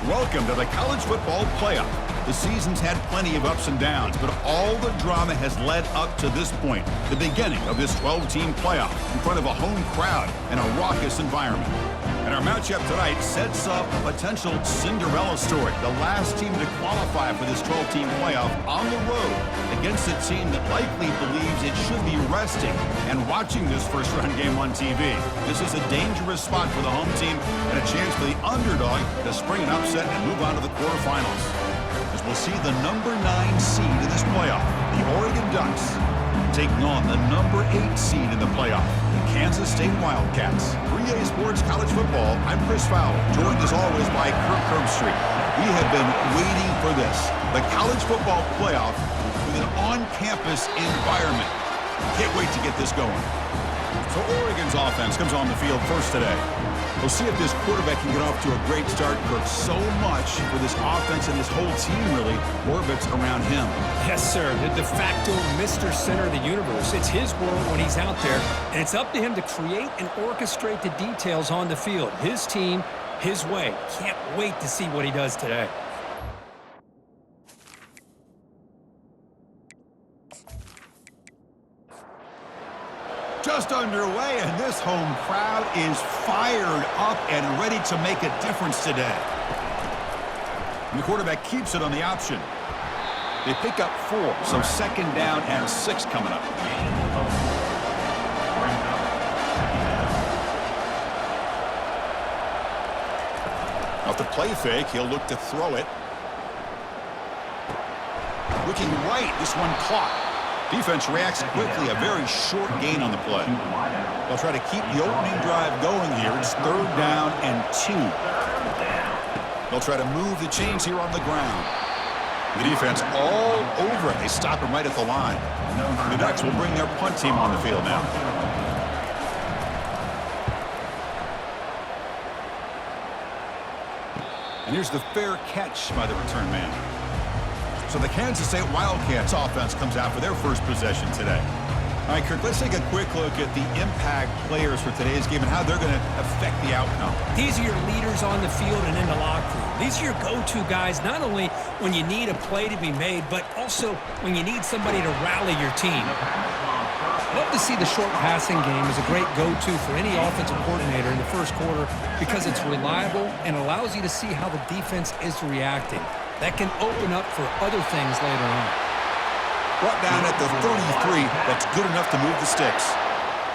Welcome to the college football playoff. The season's had plenty of ups and downs, but all the drama has led up to this point, the beginning of this 12-team playoff in front of a home crowd and a raucous environment. And our matchup tonight sets up a potential Cinderella story, the last team to qualify for this 12-team playoff on the road against a team that likely believes it should be resting and watching this first-round game on TV. This is a dangerous spot for the home team and a chance for the underdog to spring an upset and move on to the quarterfinals. As we'll see the number 9 seed in this playoff, the Oregon Ducks, taking on the number 8 seed in the playoff, the Kansas State Wildcats. 3A Sports College Football, I'm Chris Fowler, joined as always by Kirk Herbstreit. We have been waiting for this, the college football playoff with an on-campus environment. Can't wait to get this going. So Oregon's offense comes on the field first today. We'll see if this quarterback can get off to a great start, Kirk. So much for this offense and this whole team really orbits around him. Yes, sir. The de facto Mr. Center of the universe. It's his world when he's out there, and it's up to him to create and orchestrate the details on the field. His team, his way. Can't wait to see what he does today. Just underway, and this home crowd is fired up and ready to make a difference today. And the quarterback keeps it on the option. They pick up 4, so second down and 6 coming up. Off the play fake, he'll look to throw it. Looking right, this one caught. Defense reacts quickly, a very short gain on the play. They'll try to keep the opening drive going here. It's third down and 2. They'll try to move the chains here on the ground. The defense all over it. They stop him right at the line. The Ducks will bring their punt team on the field now. And here's the fair catch by the return man. So the Kansas State Wildcats offense comes out for their first possession today. All right, Kirk, let's take a quick look at the impact players for today's game and how they're going to affect the outcome. These are your leaders on the field and in the locker room. These are your go-to guys, not only when you need a play to be made, but also when you need somebody to rally your team. Love to see the short passing game as a great go-to for any offensive coordinator in the first quarter because it's reliable and allows you to see how the defense is reacting. That can open up for other things later on. Brought down at the 33. That's good enough to move the sticks.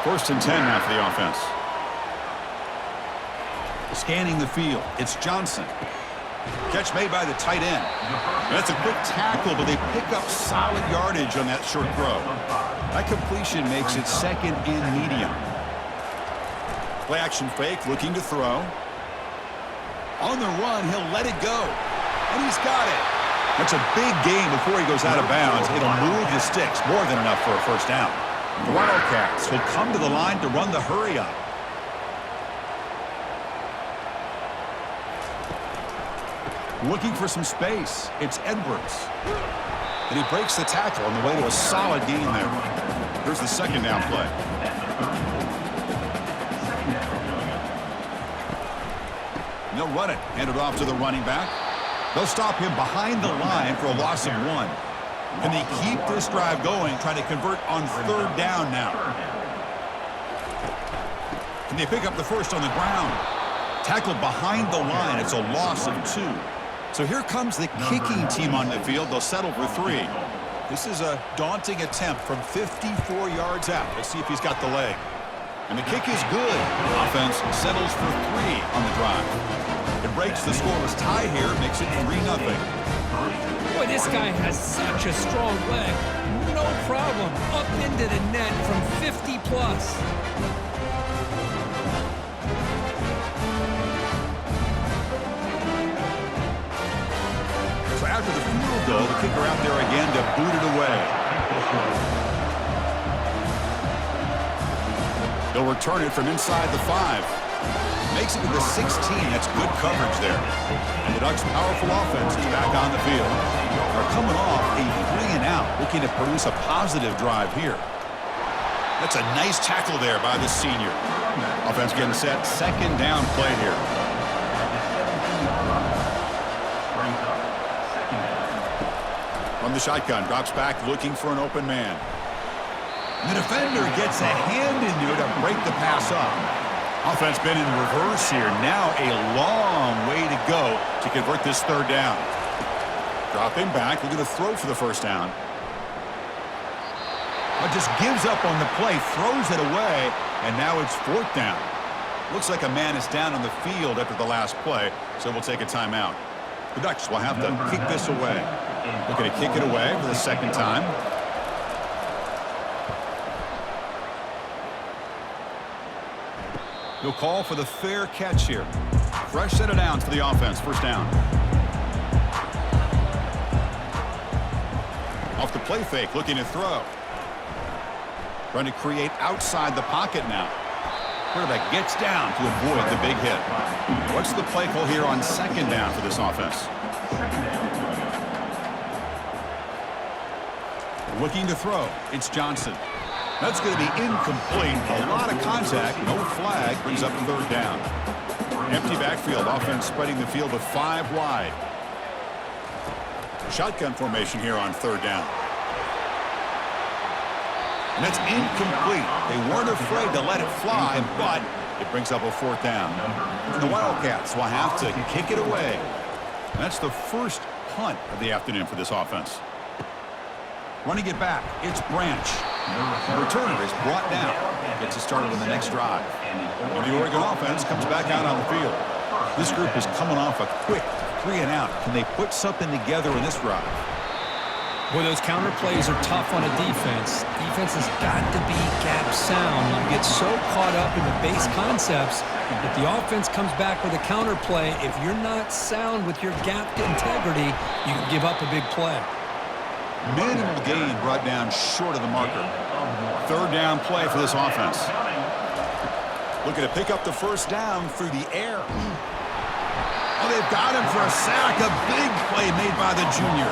First and 10 now for the offense. Scanning the field. It's Johnson. Catch made by the tight end. That's a quick tackle, but they pick up solid yardage on that short throw. That completion makes it second and medium. Play action fake, looking to throw. On the run, he'll let it go. And he's got it. That's a big gain before he goes out of bounds. It'll move the sticks, more than enough for a first down. The Wildcats will come to the line to run the hurry up. Looking for some space. It's Edwards. And he breaks the tackle on the way to a solid gain there. Here's the second down play. And they'll run it. Hand it off to the running back. They'll stop him behind the line for a loss of 1. Can they keep this drive going, trying to convert on third down now? Can they pick up the first on the ground? Tackled behind the line. It's a loss of 2. So here comes the kicking team on the field. They'll settle for 3. This is a daunting attempt from 54 yards out. Let's see if he's got the leg. And the kick is good. Offense settles for 3 on the drive. It breaks the scoreless tie here, makes it 3-0. Boy, this guy has such a strong leg. No problem. Up into the net from 50+. So after the field goal, the kicker out there again to boot it away. They'll return it from inside the 5. Makes it to the 16. That's good coverage there. And the Ducks' powerful offense is back on the field. They're coming off a 3-and-out, looking to produce a positive drive here. That's a nice tackle there by the senior. Offense getting set. Second down play here. From the shotgun, drops back looking for an open man. And the defender gets a hand into it to break the pass up. Offense been in reverse here. Now a long way to go to convert this third down. Dropping back, looking to throw for the first down. But just gives up on the play, throws it away, and now it's fourth down. Looks like a man is down on the field after the last play, so we'll take a timeout. The Ducks will have to kick this away. Looking to kick it away for the second time. He'll call for the fair catch here. Fresh set of downs for the offense. First down. Off the play fake, looking to throw. Trying to create outside the pocket now. Quarterback gets down to avoid the big hit. What's the play call here on second down for this offense? Looking to throw. It's Johnson. That's going to be incomplete. A lot of contact. No flag. Brings up third down. Empty backfield. Offense spreading the field with 5 wide. Shotgun formation here on third down. And that's incomplete. They weren't afraid to let it fly, but it brings up a fourth down. And the Wildcats will have to kick it away. And that's the first punt of the afternoon for this offense. Running it back, it's Branch. The returner is brought down. Gets it started on the next drive. And the Oregon offense comes back out on the field. This group is coming off a quick 3 and out. Can they put something together in this drive? Boy, those counter plays are tough on a defense. Defense has got to be gap sound. You get so caught up in the base concepts that the offense comes back with a counter play. If you're not sound with your gap integrity, you can give up a big play. Minimal gain brought down short of the marker. Third down play for this offense. Looking to pick up the first down through the air. Oh, they've got him for a sack. A big play made by the junior.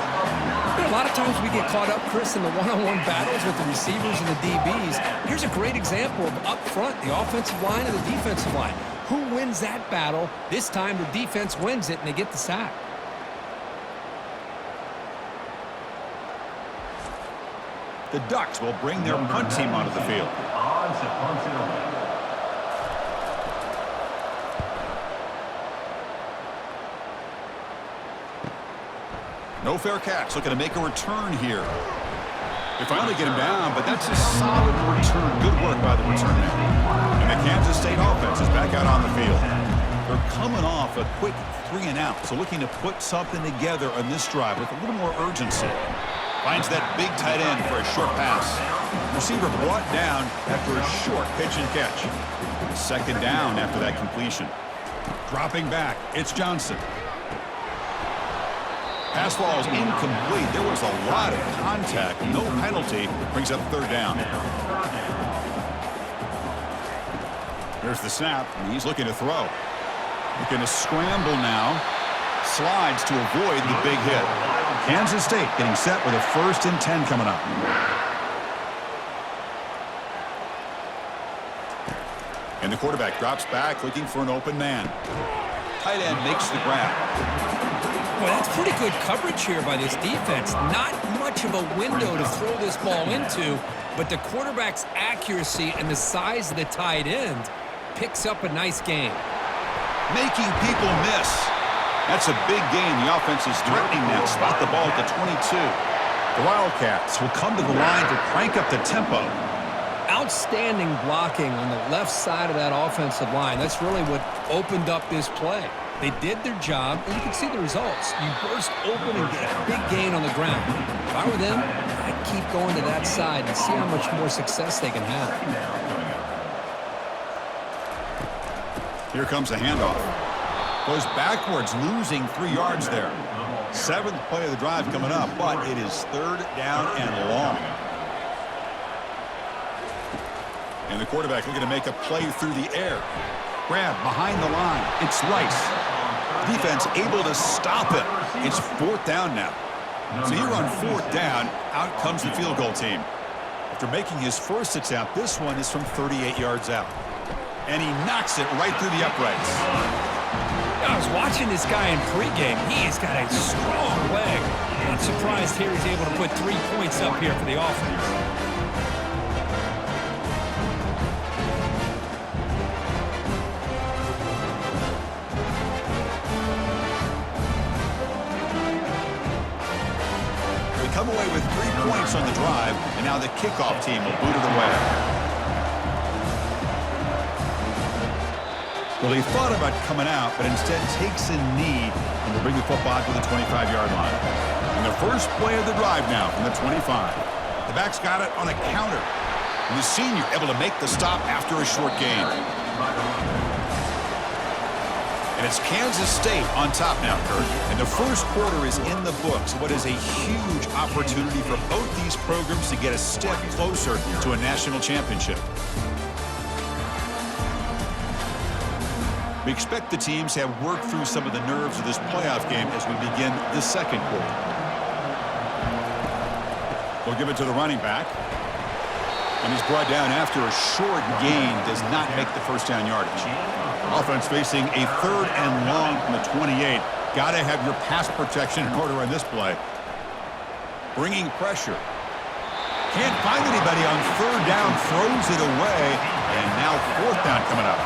A lot of times we get caught up, Chris, in the one-on-one battles with the receivers and the DBs. Here's a great example of up front, the offensive line and the defensive line. Who wins that battle? This time the defense wins it and they get the sack. The Ducks will bring their punt team onto the field. No fair catch. Looking to make a return here. They finally get him down, but that's a solid return. Good work by the return man. And the Kansas State offense is back out on the field. They're coming off a quick 3 and out, so looking to put something together on this drive with a little more urgency. Finds that big tight end for a short pass. Receiver brought down after a short pitch and catch. Second down after that completion. Dropping back, it's Johnson. Pass ball is incomplete. There was a lot of contact. No penalty. Brings up third down. Here's the snap, and he's looking to throw. Looking to scramble now. Slides to avoid the big hit. Kansas State getting set with a 1st and 10 coming up. And the quarterback drops back looking for an open man. Tight end makes the grab. Well, that's pretty good coverage here by this defense. Not much of a window to throw this ball into, but the quarterback's accuracy and the size of the tight end picks up a nice gain. Making people miss. That's a big gain. The offense is threatening now. Spot the ball at the 22. The Wildcats will come to the line to crank up the tempo. Outstanding blocking on the left side of that offensive line. That's really what opened up this play. They did their job, and you can see the results. You burst open and get a big gain on the ground. If I were them, I'd keep going to that side and see how much more success they can have. Here comes a handoff. Goes backwards, losing 3 yards there. 7th play of the drive coming up, but it is third down and long. And the quarterback looking to make a play through the air. Grab behind the line. It's Rice. Defense able to stop it. It's 4th down now. So here on 4th down, out comes the field goal team. After making his first attempt, this one is from 38 yards out. And he knocks it right through the uprights. I was watching this guy in pregame. He has got a strong leg. Not surprised here he's able to put 3 points up here for the offense. Come away with 3 points on the drive, and now the kickoff team will boot it away. Well, he thought about coming out, but instead takes a knee and will bring the football to the 25-yard line. And the first play of the drive now from the 25. The back's got it on a counter. And the senior able to make the stop after a short gain. And it's Kansas State on top now, Kurt. And the first quarter is in the books. What is a huge opportunity for both these programs to get a step closer to a national championship. We expect the teams to have worked through some of the nerves of this playoff game as we begin the second quarter. We'll give it to the running back. And he's brought down after a short gain, does not make the first down yardage. Offense facing a 3rd and long from the 28. Got to have your pass protection in order on this play. Bringing pressure. Can't find anybody on 3rd down, throws it away, and now 4th down coming up.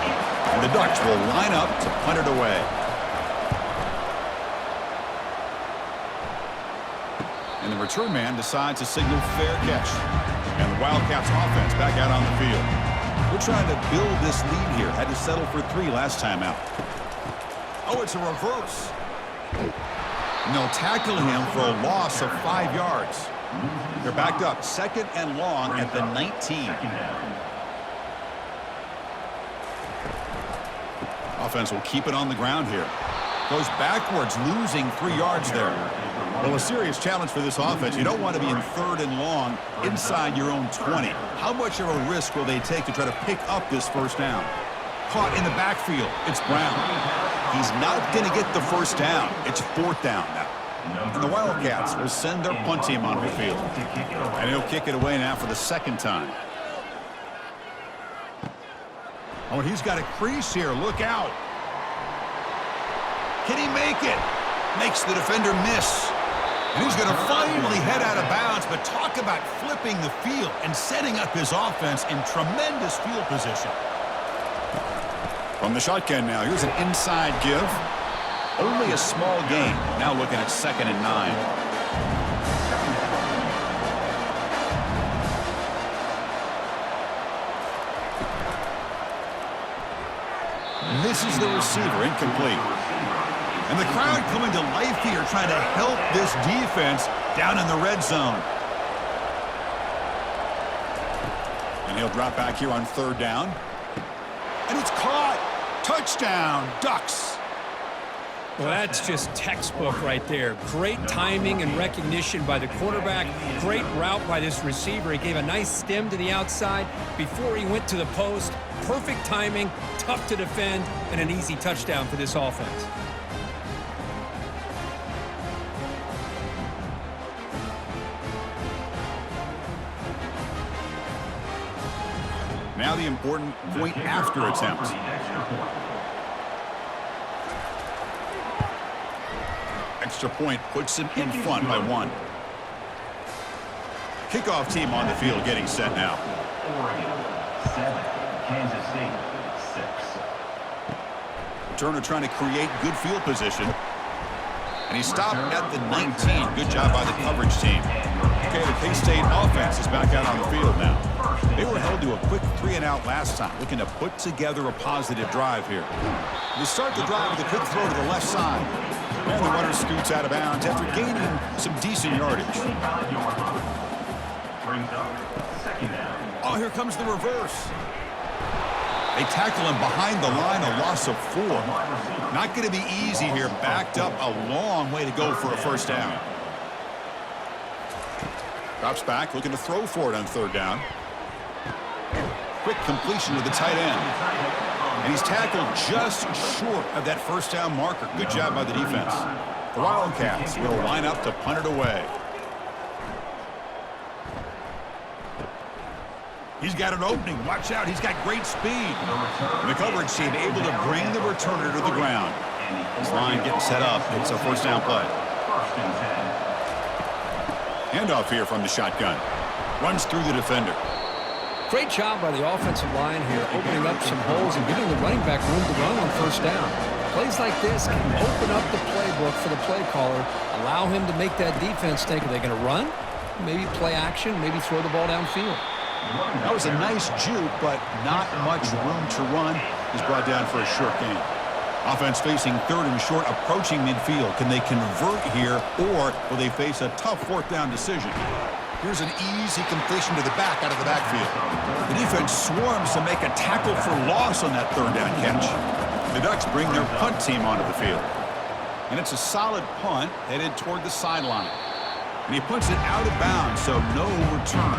And the Ducks will line up to punt it away. And the return man decides to signal fair catch. And the Wildcats offense back out on the field. We're trying to build this lead here. Had to settle for 3 last time out. Oh, it's a reverse. And they'll tackle him for a loss of 5 yards. They're backed up 2nd and long at the 19. Offense will keep it on the ground here. Goes backwards, losing 3 yards there. Well, a serious challenge for this offense. You don't want to be in 3rd and long inside your own 20. How much of a risk will they take to try to pick up this first down? Caught in the backfield. It's Brown. He's not going to get the first down. It's 4th down now. And the Wildcats will send their punt team on the field. And he'll kick it away now for the 2nd time. Oh, and he's got a crease here. Look out. Can he make it? Makes the defender miss. And he's going to finally head out of bounds, but talk about flipping the field and setting up his offense in tremendous field position. From the shotgun now, here's an inside give. Only a small gain. Now looking at 2nd and 9. Misses the receiver, incomplete. And the crowd coming to life here, trying to help this defense down in the red zone. And he'll drop back here on 3rd down. And it's caught. Touchdown, Ducks. Well, that's just textbook right there. Great timing and recognition by the quarterback. Great route by this receiver. He gave a nice stem to the outside before he went to the post. Perfect timing, tough to defend, and an easy touchdown for this offense. Now the important point after attempt. Extra point puts him in front by 1. Kickoff team on the field getting set now. Oregon 7, Kansas State 6. Turner trying to create good field position. And he stopped at the 19. Good job by the coverage team. Okay, the K-State offense is back out on the field now. They were held to a quick 3-and-out last time, looking to put together a positive drive here. They start the drive with a quick throw to the left side. And the runner scoots out of bounds after gaining some decent yardage. Oh, here comes the reverse. They tackle him behind the line, a loss of 4. Not going to be easy here. Backed up a long way to go for a first down. Drops back, looking to throw for it on 3rd down. Quick completion to the tight end. And he's tackled just short of that first down marker. Good job by the defense. The Wildcats will line up to punt it away. He's got an opening. Watch out. He's got great speed. And the coverage team able to bring the returner to the ground. This line getting set up. It's a first down play. Handoff here from the shotgun. Runs through the defender. Great job by the offensive line here, opening up some holes and giving the running back room to run on first down. Plays like this can open up the playbook for the play caller, allow him to make that defense think, are they going to run? Maybe play action, maybe throw the ball downfield. That was a nice juke, but not much room to run. He's brought down for a short gain. Offense facing third and short, approaching midfield. Can they convert here, or will they face a tough fourth down decision? Here's an easy completion to the back out of the backfield. The defense swarms to make a tackle for loss on that third down catch. The Ducks bring their punt team onto the field. And it's a solid punt headed toward the sideline. And he punts it out of bounds, so no return.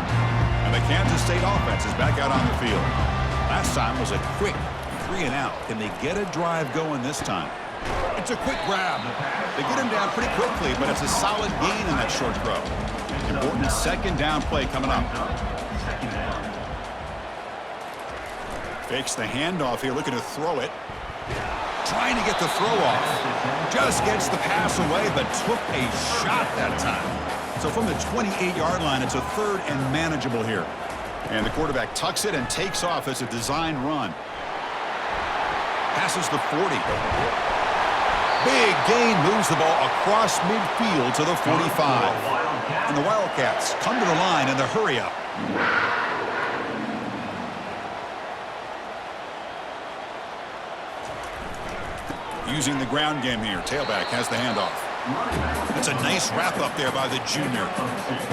And the Kansas State offense is back out on the field. Last time was a quick 3-and-out. Can they get a drive going this time? It's a quick grab. They get him down pretty quickly, but it's a solid gain in that short throw. Important second down play coming up. Fakes the handoff here, looking to throw it. Trying to get the throw off. Just gets the pass away, but took a shot that time. So from the 28-yard line, it's a third and manageable here. And the quarterback tucks it and takes off as a design run. Passes the 40. Big gain, moves the ball across midfield to the 45. And the Wildcats come to the line in the hurry-up. Using the ground game here. Tailback has the handoff. That's a nice wrap-up there by the junior.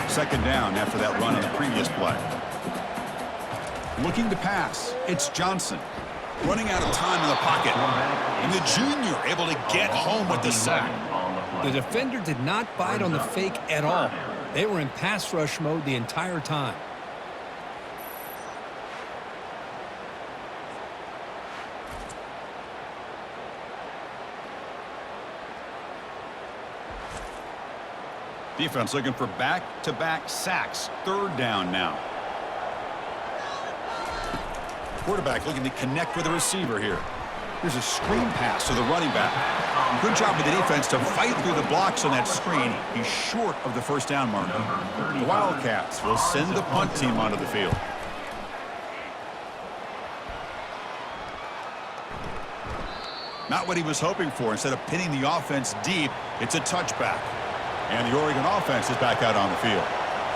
Second down after that run on the previous play. Looking to pass. It's Johnson. Running out of time in the pocket. And the junior able to get home with the sack. The defender did not bite on the fake at all. They were in pass rush mode the entire time. Defense looking for back-to-back sacks. Third down now. Quarterback looking to connect with the receiver here. Here's a screen pass to the running back. Good job with the defense to fight through the blocks on that screen. He's short of the first down marker. The Wildcats will send the punt team onto the field. Not what he was hoping for. Instead of pinning the offense deep, it's a touchback. And the Oregon offense is back out on the field.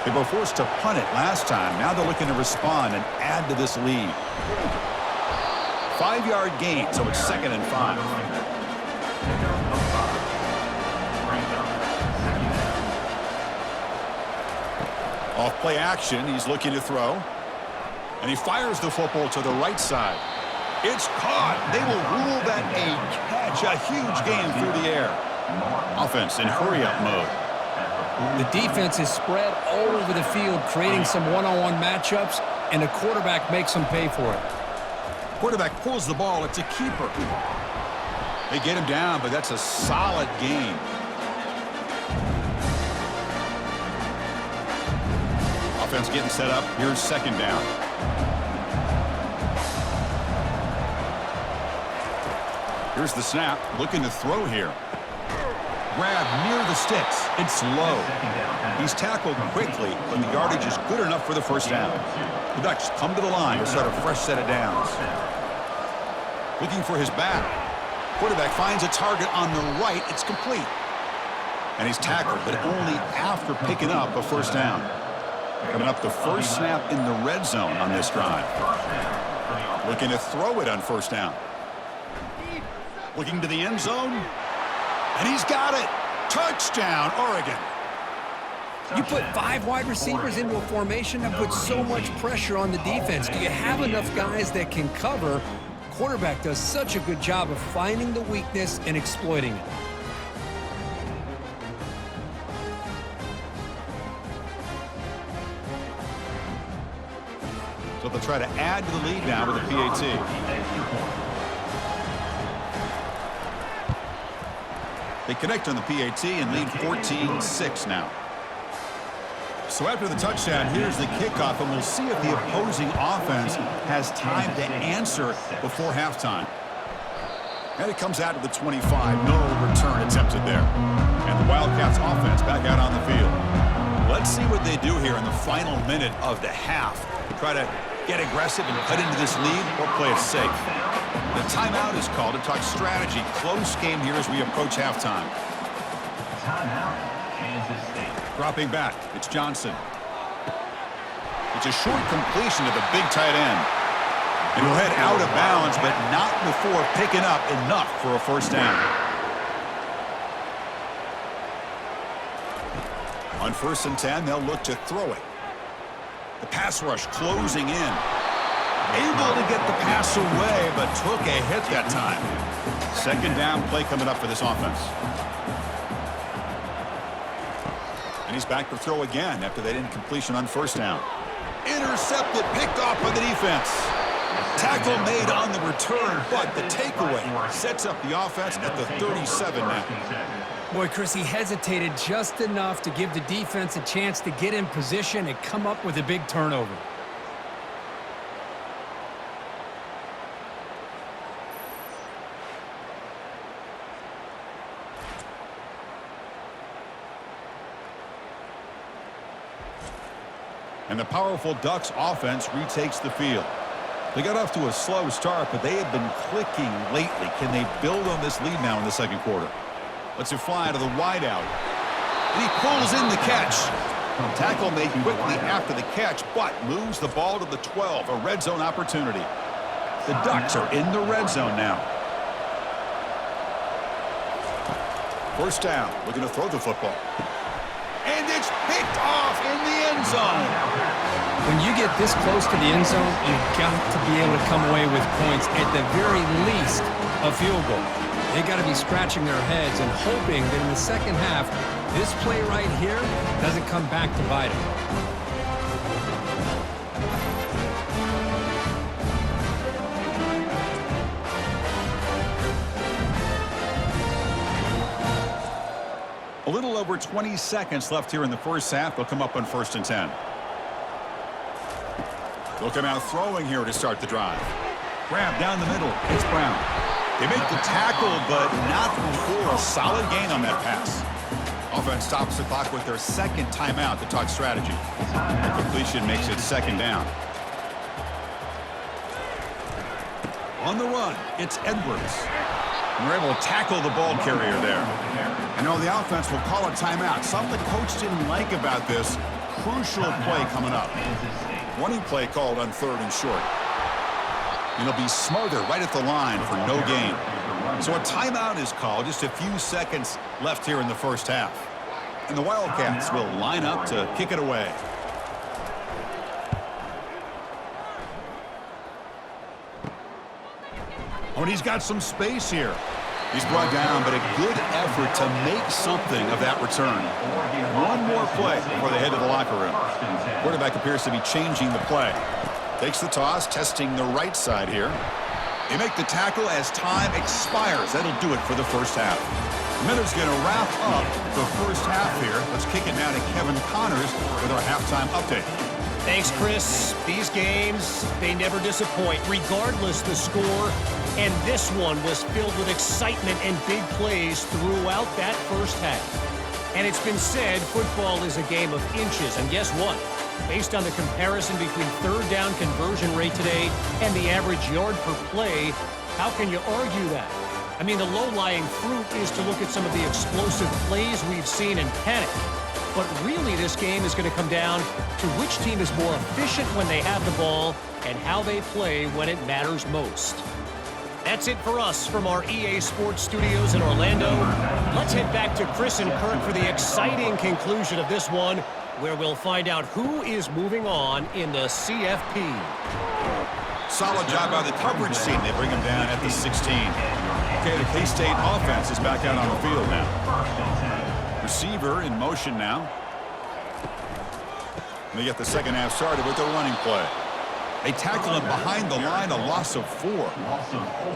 They were forced to punt it last time. Now they're looking to respond and add to this lead. 5-yard gain, so it's 2nd and 5. Off play action, he's looking to throw. And he fires the football to the right side. It's caught. They will rule that a catch. A huge gain through the air. Offense in hurry-up mode. The defense is spread all over the field, creating some one-on-one matchups, and the quarterback makes them pay for it. Quarterback pulls the ball. It's a keeper. They get him down, but that's a solid gain. Offense getting set up. Here's second down. Here's the snap. Looking to throw here. Grab near the sticks. It's low. He's tackled quickly, but the yardage is good enough for the first down. The Ducks come to the line to start a fresh set of downs. Looking for his back. Quarterback finds a target on the right. It's complete. And he's tackled, but only after picking up a first down. Coming up the first snap in the red zone on this drive. Looking to throw it on first down. Looking to the end zone. And he's got it. Touchdown, Oregon. You put 5 wide receivers into a formation that puts so much pressure on the defense. Do you have enough guys that can cover? Quarterback does such a good job of finding the weakness and exploiting it. So they'll try to add to the lead now with a PAT. They connect on the PAT and lead 14-6 now. So after the touchdown, here's the kickoff, and we'll see if the opposing offense has time to answer before halftime. And it comes out to the 25. No return attempted there. And the Wildcats offense back out on the field. Let's see what they do here in the final minute of the half. Try to get aggressive and cut into this lead or play it safe. The timeout is called to talk strategy. Close game here as we approach halftime. Timeout, Kansas State. Dropping back, it's Johnson. It's a short completion to the big tight end. And he'll head out of bounds, but not before picking up enough for a first down. On 1st and 10, they'll look to throw it. The pass rush closing in. Able to get the pass away, but took a hit that time. 2nd down play coming up for this offense. And he's back to throw again after that incompletion on 1st down. Intercepted, picked off by the defense. Tackle made on the return, but the takeaway sets up the offense at the 37 now. Boy, Chris, he hesitated just enough to give the defense a chance to get in position and come up with a big turnover. And the powerful Ducks offense retakes the field. They got off to a slow start, but they have been clicking lately. Can they build on this lead now in the 2nd quarter? Lets it fly to the wideout. And he pulls in the catch. Tackle made quickly after the catch, but moves the ball to the 12, a red zone opportunity. The Ducks are in the red zone now. 1st down, looking to throw the football. And it's picked off in the end zone. When you get this close to the end zone, you've got to be able to come away with points, at the very least a field goal. They got to be scratching their heads and hoping that in the 2nd half, this play right here doesn't come back to bite them. A little over 20 seconds left here in the 1st half. They'll come up on 1st and 10. They'll come out throwing here to start the drive. Grab down the middle. It's Brown. They make the tackle, but not before a solid gain on that pass. Offense stops the clock with their 2nd timeout to talk strategy. The completion makes it 2nd down. On the run, it's Edwards. And they're able to tackle the ball carrier there. And now the offense will call a timeout. Something the coach didn't like about this. Crucial play coming up. Running play called on 3rd and short. And it'll be Smarter right at the line for no gain. So a timeout is called. Just a few seconds left here in the 1st half. And the Wildcats will line up to kick it away. Oh, and he's got some space here. He's brought down, but a good effort to make something of that return. One more play before they head to the locker room. Quarterback appears to be changing the play. Takes the toss, testing the right side here. They make the tackle as time expires. That'll do it for the 1st half. Miller's going to wrap up the 1st half here. Let's kick it now to Kevin Connors with our halftime update. Thanks, Chris. These games, they never disappoint, regardless the score. And this one was filled with excitement and big plays throughout that 1st half. And it's been said football is a game of inches. And guess what? Based on the comparison between 3rd down conversion rate today and the average yard per play, how can you argue that? I mean, the low-lying fruit is to look at some of the explosive plays we've seen and panic. But really, this game is going to come down to which team is more efficient when they have the ball and how they play when it matters most. That's it for us from our EA Sports Studios in Orlando. Let's head back to Chris and Kurt for the exciting conclusion of this one, where we'll find out who is moving on in the CFP. Solid job by the coverage team. They bring him down at the 16. Okay, the K-State offense is back out on the field now. Receiver in motion now. They get the 2nd half started with their running play. They tackle him behind the line, a loss of 4.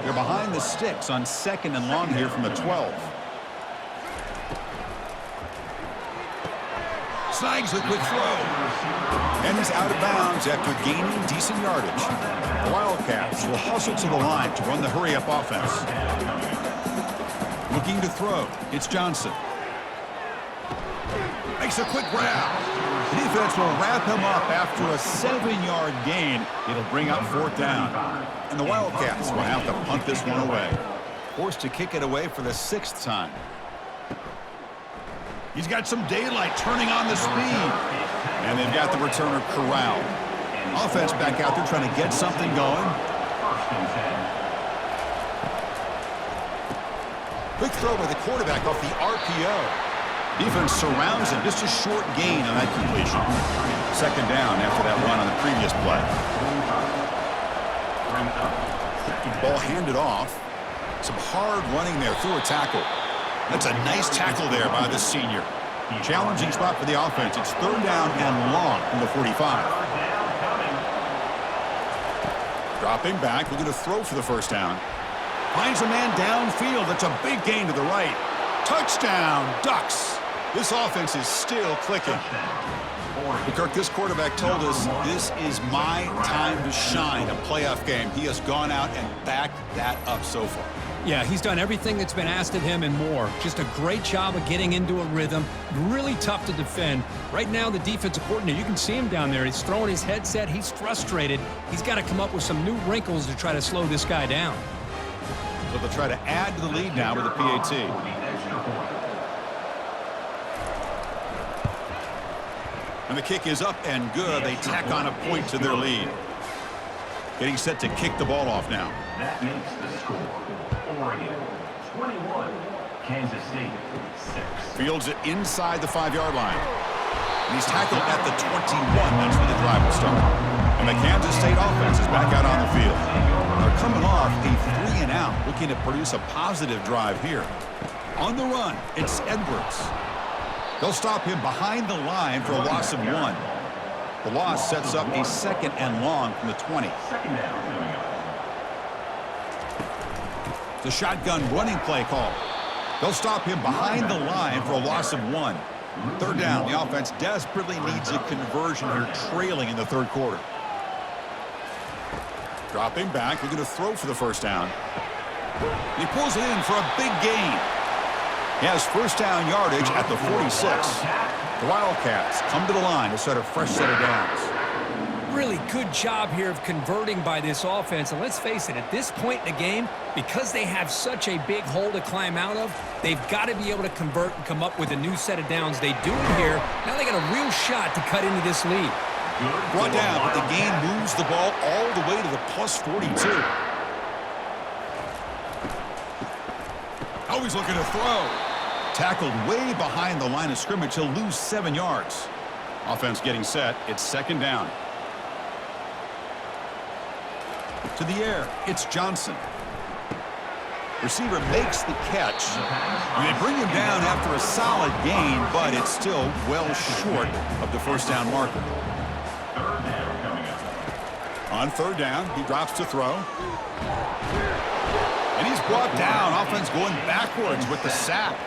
They're behind the sticks on 2nd and long here from the 12. Snags a quick throw. And he's out of bounds after gaining decent yardage. The Wildcats will hustle to the line to run the hurry-up offense. Looking to throw. It's Johnson. Makes a quick grab. The defense will wrap him up after a 7-yard gain. It'll bring up 4th down. And the Wildcats will have to punt this one away. Forced to kick it away for the 6th time. He's got some daylight turning on the speed. And they've got the returner corralled. Offense back out there trying to get something going. Quick throw by the quarterback off the RPO. Defense surrounds him. Just a short gain on that completion. 2nd down after that run on the previous play. Ball handed off. Some hard running there through a tackle. That's a nice tackle there by the senior. Challenging spot for the offense. It's 3rd down and long from the 45. Dropping back. We're going to throw for the 1st down. Finds a man downfield. That's a big gain to the right. Touchdown, Ducks. This offense is still clicking. Kirk, this quarterback told us this is my time to shine, a playoff game. He has gone out and backed that up so far. Yeah, he's done everything that's been asked of him and more. Just a great job of getting into a rhythm. Really tough to defend. Right now, the defensive coordinator, you can see him down there. He's throwing his headset. He's frustrated. He's got to come up with some new wrinkles to try to slow this guy down. So they'll try to add to the lead now with the PAT. And the kick is up and good. They tack on a point to their lead. Getting set to kick the ball off now. That makes the score. Oregon 21, Kansas State 6. Fields it inside the 5-yard line. And he's tackled at the 21. That's where the drive will start. And the Kansas State offense is back out on the field. They're coming off a 3-and-out, looking to produce a positive drive here. On the run, it's Edwards. They'll stop him behind the line for a loss of 1. The loss sets up a 2nd and long from the 20. The shotgun running play call. They'll stop him behind the line for a loss of 1. 3rd down. The offense desperately needs a conversion here, trailing in the 3rd quarter. Dropping back. We're going to throw for the 1st down. He pulls it in for a big gain. He has 1st down yardage at the 46. The Wildcats come to the line to set a fresh set of downs. Really good job here of converting by this offense. And let's face it, at this point in the game, because they have such a big hole to climb out of, they've got to be able to convert and come up with a new set of downs. They do it here. Now they got a real shot to cut into this lead. Brought down, but the gain moves the ball all the way to the plus 42. Oh, he's looking to throw. Tackled way behind the line of scrimmage. He'll lose 7 yards. Offense getting set. It's 2nd down. To the air. It's Johnson. Receiver makes the catch. And they bring him down after a solid gain, but it's still well short of the 1st down marker. 3rd down coming up. On 3rd down, he drops to throw. And he's brought down. Offense going backwards with the sack.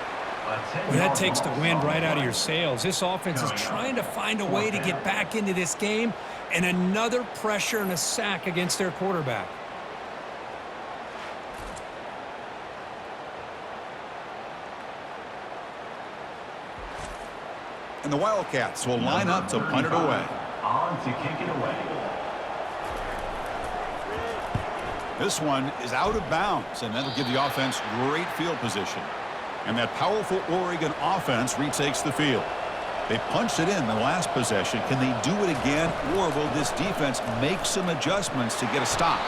Well, that takes the wind right out of your sails. This offense is trying to find a way to get back into this game, and another pressure and a sack against their quarterback. And the Wildcats will line up to punt it away. On to kick it away. This one is out of bounds, and that'll give the offense great field position. And that powerful Oregon offense retakes the field. They punched it in the last possession. Can they do it again, or will this defense make some adjustments to get a stop?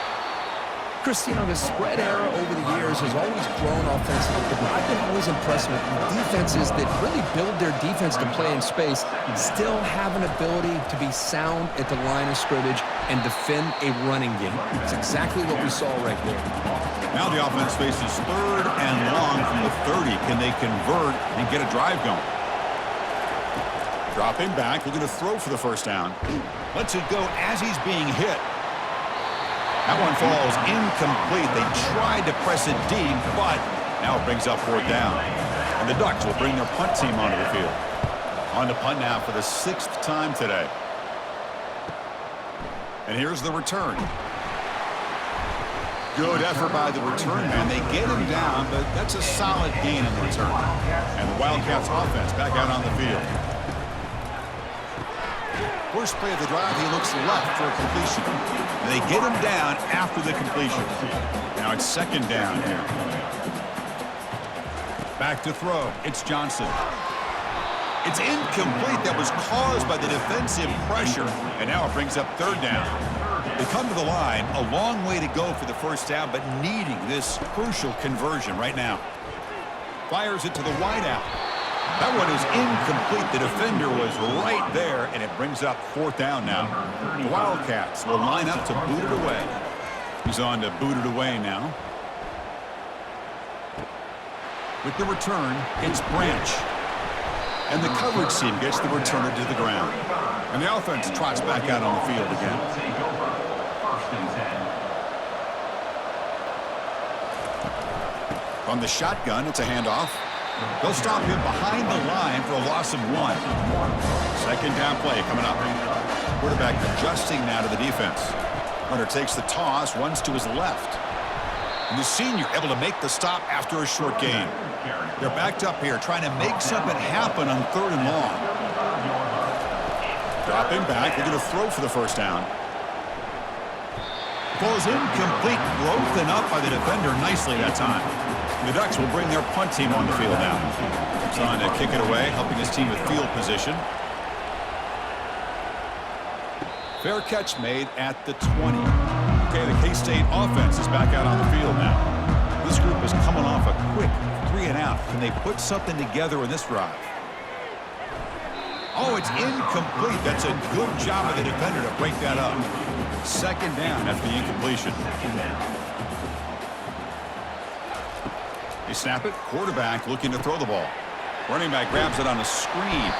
Chris, you know, the spread era over the years has always grown offensively, but I've been always impressed with defenses that really build their defense to play in space, still have an ability to be sound at the line of scrimmage and defend a running game. It's exactly what we saw right there. Now the offense faces 3rd and long from the 30. Can they convert and get a drive going? Dropping back, we're going to throw for the 1st down. Lets it go as he's being hit. That one falls incomplete. They tried to press it deep, but now it brings up 4th down. And the Ducks will bring their punt team onto the field. On the punt now for the 6th time today. And here's the return. Good effort by the return man. They get him down, but that's a solid gain in the return. And the Wildcats offense back out on the field. First play of the drive, he looks left for a completion. And they get him down after the completion. Now it's second down here. Back to throw. It's Johnson. It's incomplete. That was caused by the defensive pressure. And now it brings up third down. They come to the line, a long way to go for the first down, but needing this crucial conversion right now. Fires it to the wideout. That one is incomplete. The defender was right there, and it brings up fourth down now. The Wildcats will line up to boot it away. He's on to boot it away now. With the return, it's Branch. And the coverage team gets the returner to the ground. And the offense trots back out on the field again. From the shotgun, it's a handoff. They'll stop him behind the line for a loss of 1. Second down play coming up. Quarterback adjusting now to the defense. Hunter takes the toss, runs to his left. And the senior able to make the stop after a short gain. They're backed up here trying to make something happen on third and long. Dropping back, they're going to throw for the first down. Ball is incomplete, broken up by the defender nicely that time. The Ducks will bring their punt team on the field now. Trying to kick it away, helping his team with field position. Fair catch made at the 20. Okay, the K-State offense is back out on the field now. This group is coming off a quick 3 and out. Can they put something together in this drive? Oh, it's incomplete. That's a good job of the defender to break that up. Second down after the incompletion. They snap it. Quarterback looking to throw the ball. Running back grabs it on a screen.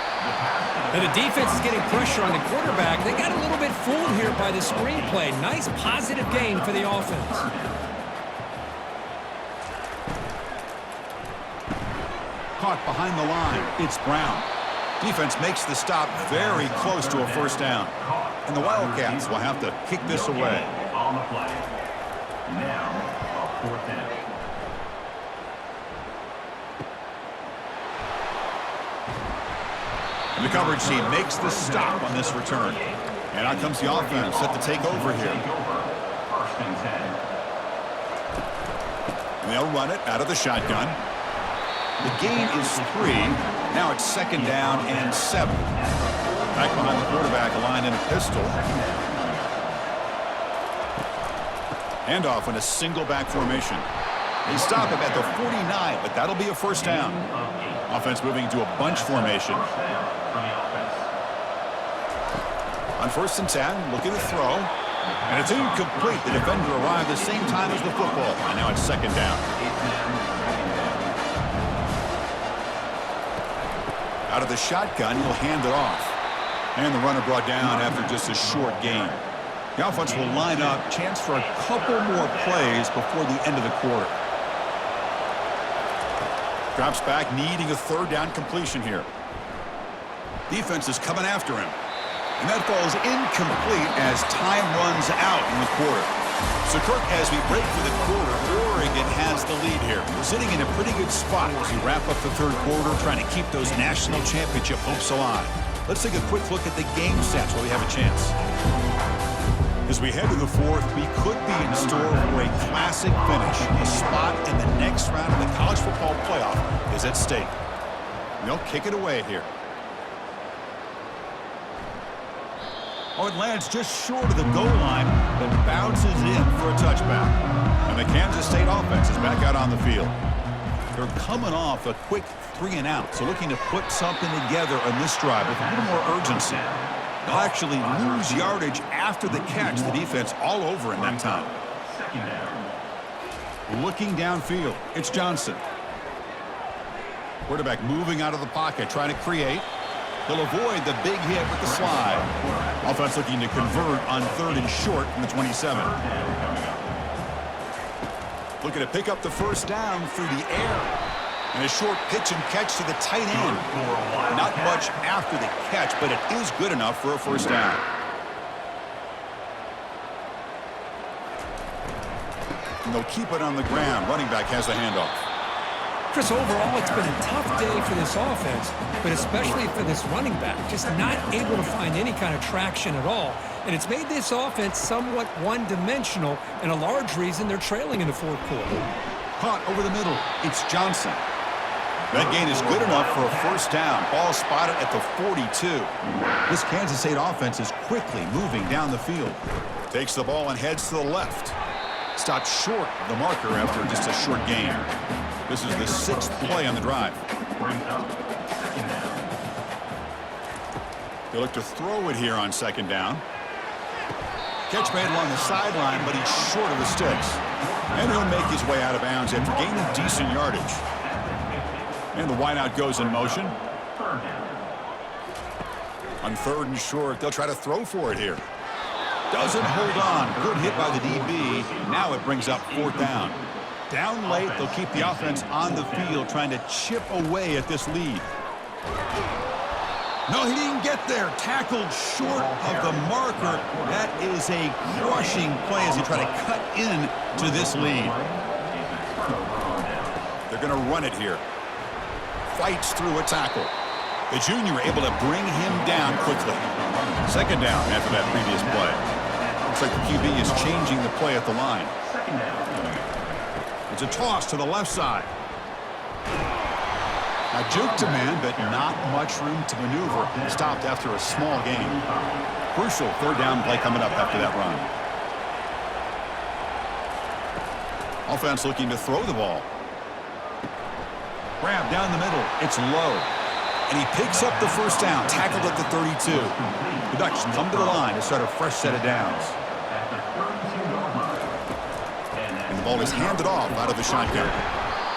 And the defense is getting pressure on the quarterback. They got a little bit fooled here by the screen play. Nice positive gain for the offense. Caught behind the line. It's Brown. Defense makes the stop very close to a first down. And the Wildcats will have to kick this away. On the play. Now, a fourth down. And the coverage team makes the stop on this return. And out comes the offense set to take over here. First and 10. And they'll run it out of the shotgun. The gain is 3. Now it's second down and 7. Back behind the quarterback, a line in a pistol. Handoff in a single back formation. They stop him at the 49, but that'll be a first down. Offense moving to a bunch formation. On first and 10, looking to throw. And it's incomplete. The defender arrived the same time as the football. And now it's second down. Out of the shotgun, he'll hand it off. And the runner brought down after just a short gain. The offense will line up. Chance for a couple more plays before the end of the quarter. Drops back, needing a third down completion here. Defense is coming after him. And that ball is incomplete as time runs out in the quarter. So, Kirk, as we break for the quarter, Oregon has the lead here. We're sitting in a pretty good spot as we wrap up the third quarter, trying to keep those national championship hopes alive. Let's take a quick look at the game stats while we have a chance. As we head to the fourth, we could be in store for a classic finish. A spot in the next round of the college football playoff is at stake. They'll kick it away here. Oh, it lands just short of the goal line, but bounces in for a touchback. And the Kansas State offense is back out on the field. They're coming off a quick 3 and out, so looking to put something together on this drive with a little more urgency. They'll actually lose yardage after the catch. The defense all over in that time. Second down. Looking downfield, it's Johnson. Quarterback moving out of the pocket, trying to create. They'll avoid the big hit with the slide. Offense looking to convert on third and short from the 27. Looking to pick up the first down through the air. And a short pitch and catch to the tight end. Not much after the catch, but it is good enough for a first down. and they'll keep it on the ground. Running back has the handoff. Chris, overall, it's been a tough day for this offense, but especially for this running back, just not able to find any kind of traction at all. And it's made this offense somewhat one-dimensional, and a large reason they're trailing in the fourth quarter. Caught over the middle. It's Johnson. That gain is good enough for a first down. Ball spotted at the 42. This Kansas State offense is quickly moving down the field. Takes the ball and heads to the left. Stopped short of the marker after just a short gain. This is the 6th play on the drive. They look to throw it here on second down. Catch made along the sideline, but he's short of the sticks. And he'll make his way out of bounds after gaining decent yardage. And the wideout goes in motion. On 3rd and short, they'll try to throw for it here. Doesn't hold on. Good hit by the DB. Now it brings up 4th down. Down late, they'll keep the offense on the field trying to chip away at this lead. No, he didn't get there. Tackled short of the marker. That is a crushing play as they try to cut in to this lead. They're going to run it here. Fights through a tackle. The junior able to bring him down quickly. Second down after that previous play. Looks like the QB is changing the play at the line. It's a toss to the left side. Now juke to man, but not much room to maneuver. Stopped after a small gain. Crucial 3rd down play coming up after that run. Offense looking to throw the ball. Grab down the middle. It's low. And he picks up the first down. Tackled at the 32. The Ducks come to the line to start a fresh set of downs. And the ball is handed off out of the shotgun.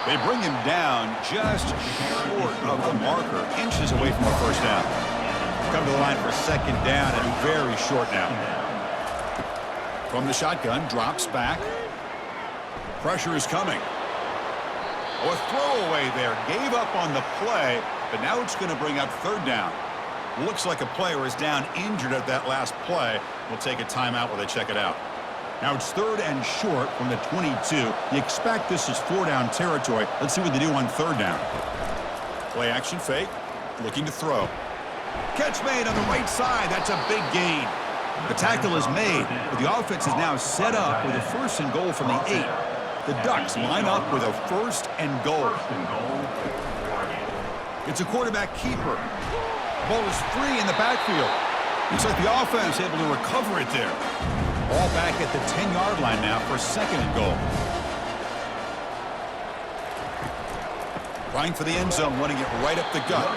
They bring him down just short of the marker. Inches away from a first down. Come to the line for second down and very short now. From the shotgun, drops back. Pressure is coming. Oh, a throwaway there. Gave up on the play, but now it's going to bring up 3rd down. Looks like a player is down injured at that last play. We'll take a timeout while they check it out. Now it's 3rd and short from the 22. You expect this is 4-down territory. Let's see what they do on 3rd down. Play action fake. Looking to throw. Catch made on the right side. That's a big gain. The tackle is made, but the offense is now set up with a 1st and goal from the 8. The Ducks line up with a 1st and goal. It's a quarterback keeper. Ball is free in the backfield. Looks like the offense able to recover it there. Ball back at the 10-yard line now for 2nd and goal. Trying for the end zone, running it right up the gut.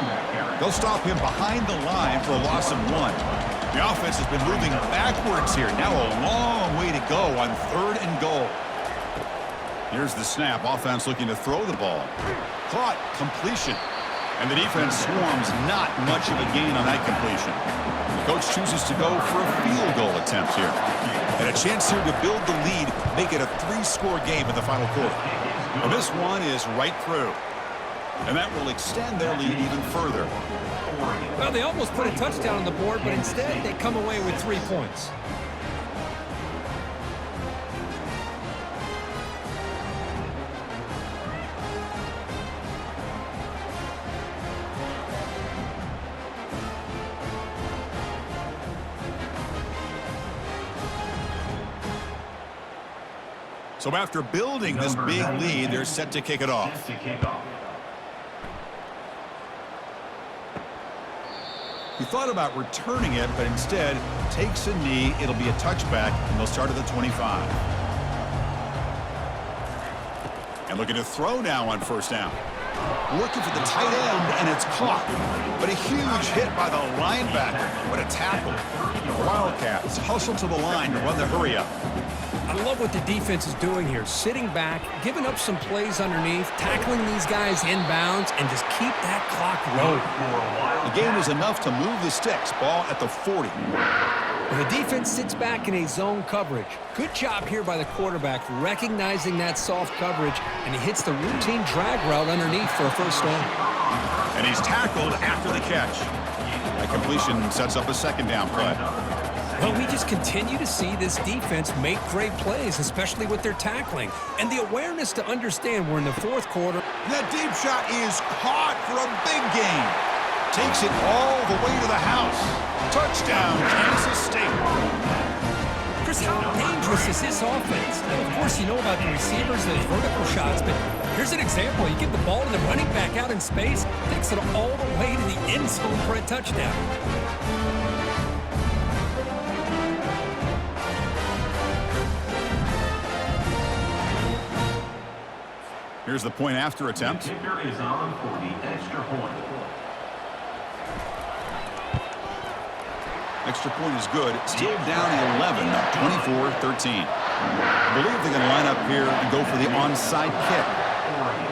They'll stop him behind the line for a loss of 1. The offense has been moving backwards here. Now a long way to go on 3rd and goal. Here's the snap. Offense looking to throw the ball. Caught. Completion. And the defense swarms. Not much of a gain on that completion. The coach chooses to go for a field goal attempt here. And a chance here to build the lead, make it a 3-score game in the final quarter. And this one is right through. And that will extend their lead even further. Well, they almost put a touchdown on the board, but instead they come away with 3 points. So after building this big lead, they're set to kick it off. He thought about returning it, but instead takes a knee. It'll be a touchback, and they'll start at the 25. And looking to throw now on 1st down. Looking for the tight end, and it's caught. But a huge hit by the linebacker. What a tackle. The Wildcats hustle to the line to run the hurry-up. I love what the defense is doing here. Sitting back, giving up some plays underneath, tackling these guys inbounds, and just keep that clock rolling. The game is enough to move the sticks. Ball at the 40. Well, the defense sits back in a zone coverage. Good job here by the quarterback, recognizing that soft coverage, and he hits the routine drag route underneath for a first down. And he's tackled after the catch. That completion sets up a second down play. Well, we just continue to see this defense make great plays, especially with their tackling. And the awareness to understand we're in the fourth quarter. That deep shot is caught for a big gain. Takes it all the way to the house. Touchdown, Kansas State. Chris, how dangerous is this offense? Now, of course, you know about the receivers and those vertical shots, but here's an example. You get the ball to the running back out in space, takes it all the way to the end zone for a touchdown. Here's the point after attempt. The kicker is on for the extra point. Extra point is good. Still down 11, 24-13. I believe they're going to line up here and go for the onside kick. Oregon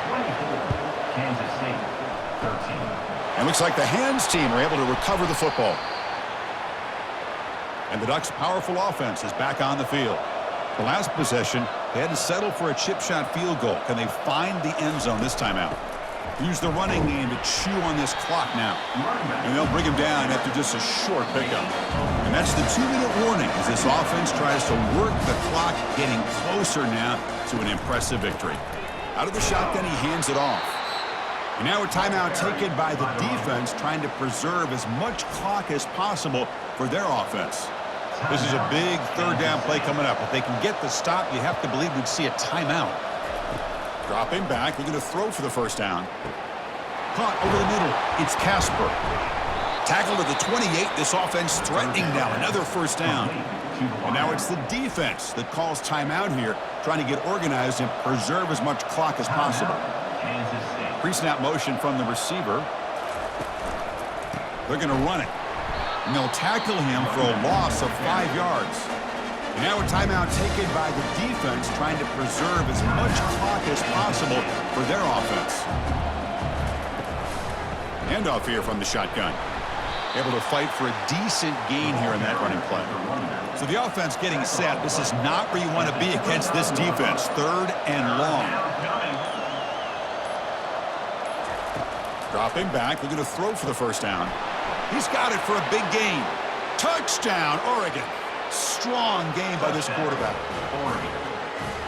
24, Kansas State 13. And looks like the hands team are able to recover the football. And the Ducks' powerful offense is back on the field. The last possession, they had to settle for a chip shot field goal. Can they find the end zone this time out? Use the running game to chew on this clock now. And they'll bring him down after just a short pickup. And that's the 2-minute warning as this offense tries to work the clock, getting closer now to an impressive victory. Out of the shotgun, he hands it off. And now a timeout taken by the defense, trying to preserve as much clock as possible for their offense. This is a big third down play coming up. If they can get the stop, you have to believe we'd see a timeout. Dropping back, we're going to throw for the first down. Caught over the middle. It's Casper. Tackled at the 28. This offense threatening now. Another first down. And now it's the defense that calls timeout here, trying to get organized and preserve as much clock as possible. Pre-snap motion from the receiver. They're going to run it. And they'll tackle him for a loss of 5 yards. And now a timeout taken by the defense, trying to preserve as much clock as possible for their offense. Handoff here from the shotgun. Able to fight for a decent gain here in that running play. So the offense getting set. This is not where you want to be against this defense. Third and long. Dropping back. We're going to throw for the first down. He's got it for a big gain. Touchdown, Oregon. Strong game by this quarterback.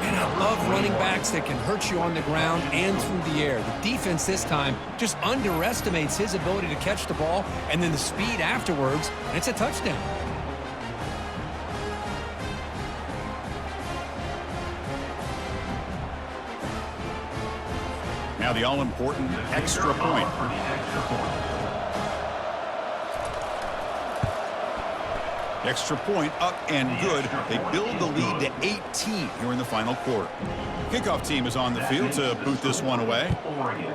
Man, I love running backs that can hurt you on the ground and through the air. The defense this time just underestimates his ability to catch the ball, and then the speed afterwards, and it's a touchdown. Now the all-important extra point. Extra point up and good. They build the lead to 18 here in the final quarter. Kickoff team is on the field to boot this one away. Oregon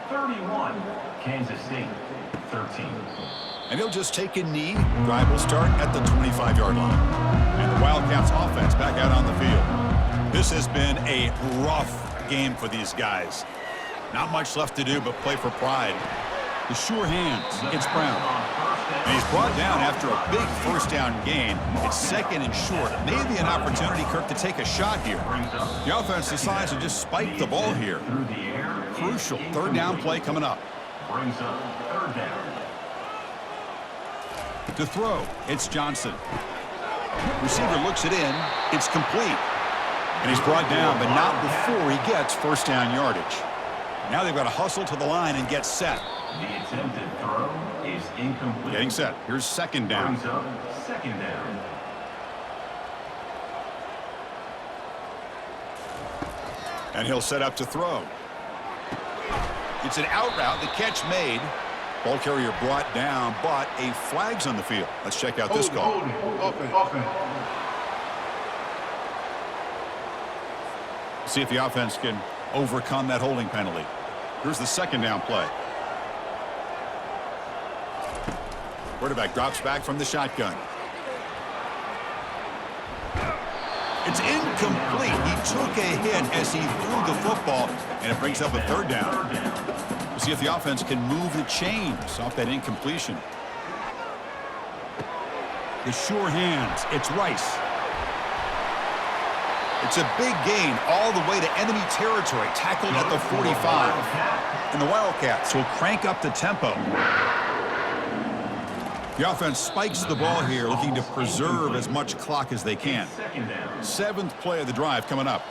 31, Kansas State 13. And he'll just take a knee. Drive will start at the 25-yard line. And the Wildcats offense back out on the field. This has been a rough game for these guys. Not much left to do but play for pride. The sure hands. It's Brown. And he's brought down after a big first down gain. It's second and short. Maybe an opportunity, Kirk, to take a shot here. The offense decides to just spike the ball here. Crucial third down play coming up. Brings up third down. To throw, it's Johnson. Receiver looks it in. It's complete. And he's brought down, but not before he gets first down yardage. Now they've got to hustle to the line and get set. The attempted throw is incomplete. Getting set. Here's second down. Brings up second down. And he'll set up to throw. It's an out route. The catch made. Ball carrier brought down, but a flag's on the field. Let's check out this call. See if the offense can overcome that holding penalty. Here's the second down play. Quarterback drops back from the shotgun. It's incomplete. He took a hit as he threw the football, and it brings up a third down. We'll see if the offense can move the chains off that incompletion. The sure hands. It's Rice. It's a big gain all the way to enemy territory, tackled at the 45. And the Wildcats will crank up the tempo. The offense spikes the ball here, looking to preserve as much clock as they can. 7th play of the drive coming up.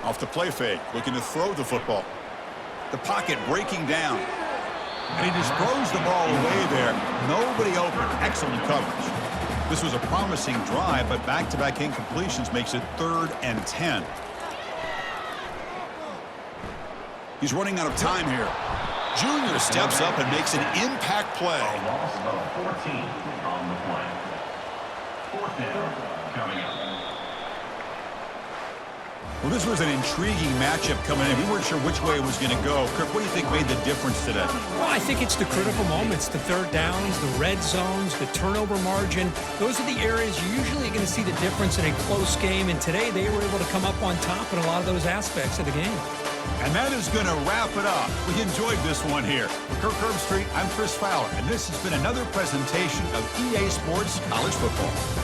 Off the play fake, looking to throw the football. The pocket breaking down. And he just throws the ball away there. Nobody open. Excellent coverage. This was a promising drive, but back-to-back incompletions makes it 3rd and 10. He's running out of time here. Junior steps up and makes an impact play. A loss of 14 on the play. 4th down coming up. Well, this was an intriguing matchup coming in. We weren't sure which way it was going to go. Kirk, what do you think made the difference today? Well, I think it's the critical moments, the third downs, the red zones, the turnover margin. Those are the areas you're usually going to see the difference in a close game, and today they were able to come up on top in a lot of those aspects of the game. And that is going to wrap it up. We enjoyed this one here. For Kirk Herbstreit, I'm Chris Fowler, and this has been another presentation of EA Sports College Football.